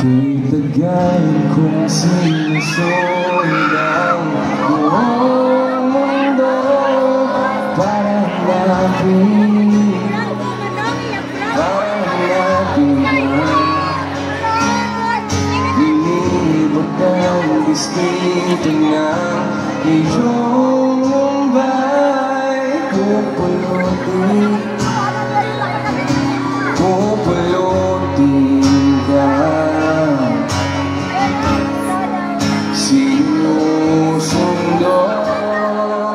Itagayin kong sinusundan buong mundo para natin Nilibot ng distrito ng iyong Mumbai. Pupulutin ka. Sinusundo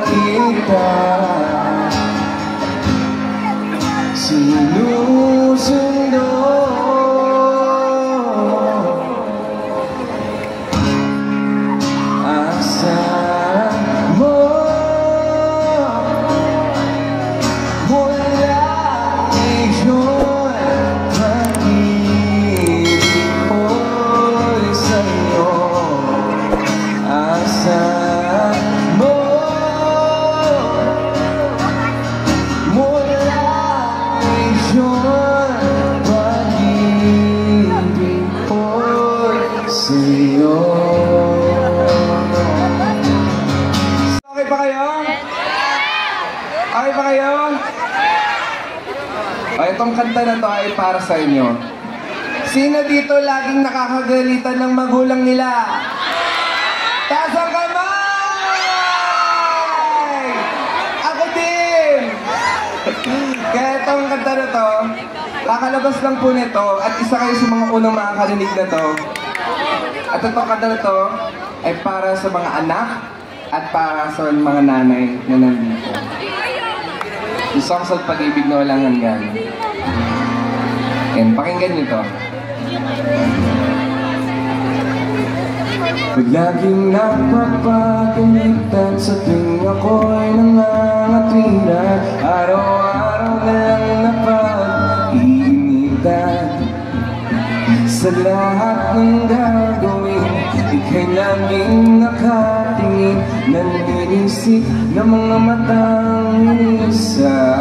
kita. Sinusundo. Asa mo mula ngayon, pag-ibig ko'y sa'yo. Asa mo mula ngayon, pag-ibig ko'y sa'yo. Okay ba kayo? Okay ba kayo? Itong kanta na to ay para sa inyo. Sino dito laging nakakagalitan ng magulang nila? Taas ang kamay! Ako din! Kaya itong kanta na to, kakalabas lang po nito at isa kayo sa mga unang makakarinig na to. At itong kanta na to ay para sa mga anak at para sa mga nanay na nandito. Yung songs at pag-ibig na walang hanggan. And pakinggan nyo to. Pag laging napapagalitan sa tuwing ako'y nangangatwira, araw-araw na lang napag-iinitan. Sa lahat ng gagawin, ika'y laging nakatingin, naninisip ng mga matang isa.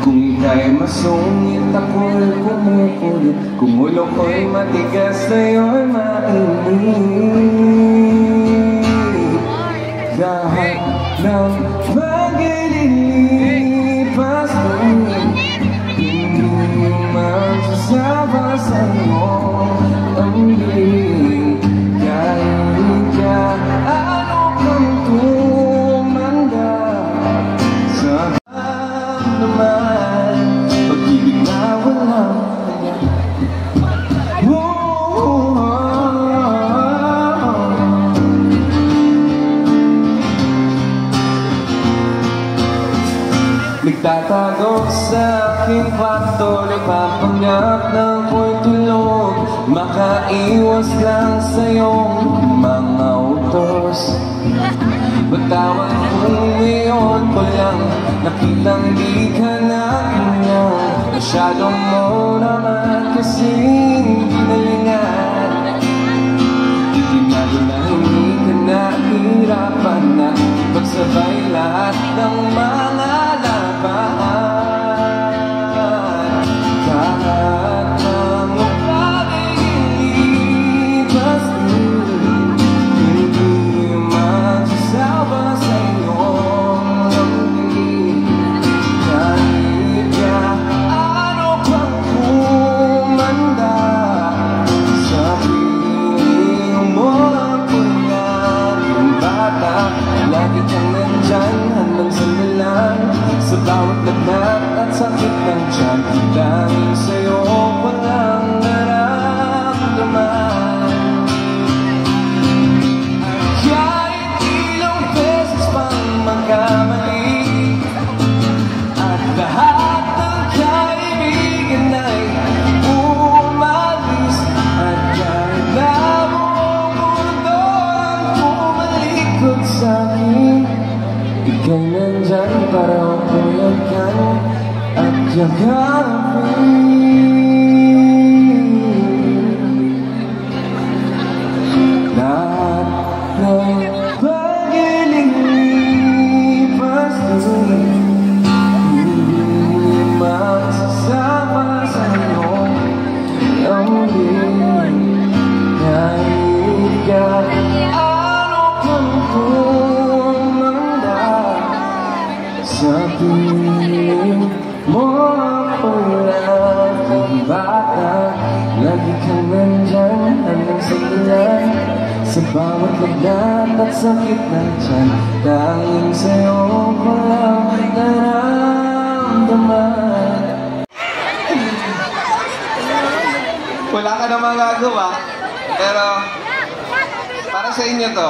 Kung ika'y masungit, ako'y kumukulit. Kung ulo ko'y matigas, sa'yo'y mainit. Lahat ng paglilipas mo, hindi magsasama sa'yo ang hiling. Kahit ka ano kang tumanda sa naman, pag-ibig na walang hanggan. Nagtatago sa aking kwarto, nagpapanggap na ako'y tulog, makaiwas lang sa iyong mga utos. Batawan ko ngayon ko lang nakitang di ka na ganyan. Masyado mo naman kasing ginalingan. Itinado na hindi ka nahirapan na pagsabay lahat ng mga labahan. Kahit ang pag-iipas din, hindi magsasawa sa iyong lambing. Kahit ka ano pang kumanda, sa piling mo ako'y naging bata. Lagi kang nandyan hanggang sandalan, sa bawat lagnat at sakit ng tiyan. Dahil sa'yo walang naramdaman. At kahit ilang beses pang magkamali, at lahat ng kaibigan ay umalis, at kahit na buong mundo ang pumalikod sa'kin, ika'y nandyan para puyagan at yakapin. Lahat ng paglilipas din, hindi magsasama sa iyong lambing. piling mo ako lang bata, lagi kang nandyan hanggang sa ilan. Sa bawat lagnat at sakit ng tiyan, tanging sa'yo ko lang naramdaman. Wala ka na magagawa, pero para sa inyo to.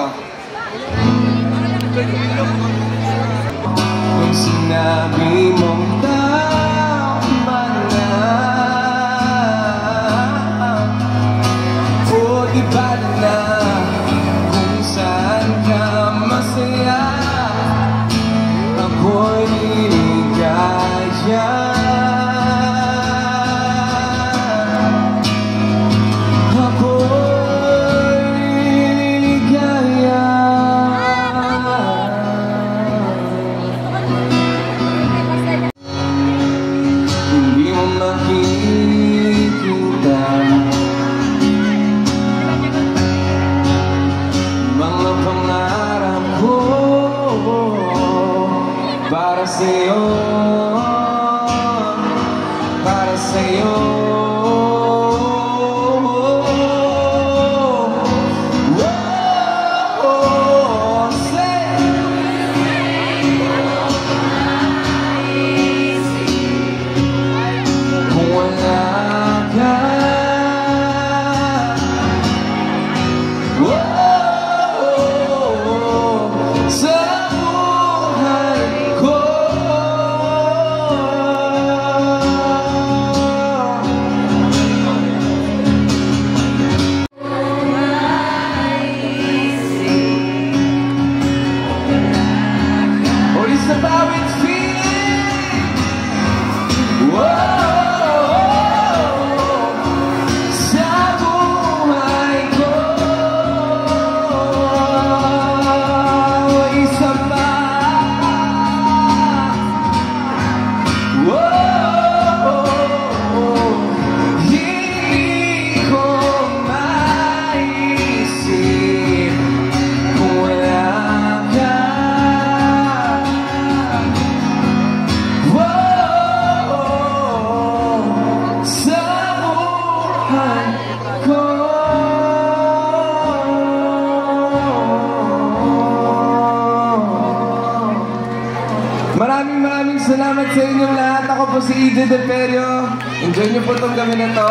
Kung sinabi mong tama na, o di ba na kung saan ka masaya, ako'y liligaya. Para sa'yo, para sa'yo. Oh, say. Kung wala ka, sa about its feeling. Sa buhay ko, isa pa. Hindi ko maisip kung wala ka. Maraming salamat sa inyong lahat. Ako po si Eden Del Perio. Enjoy niyo po itong gabi na to.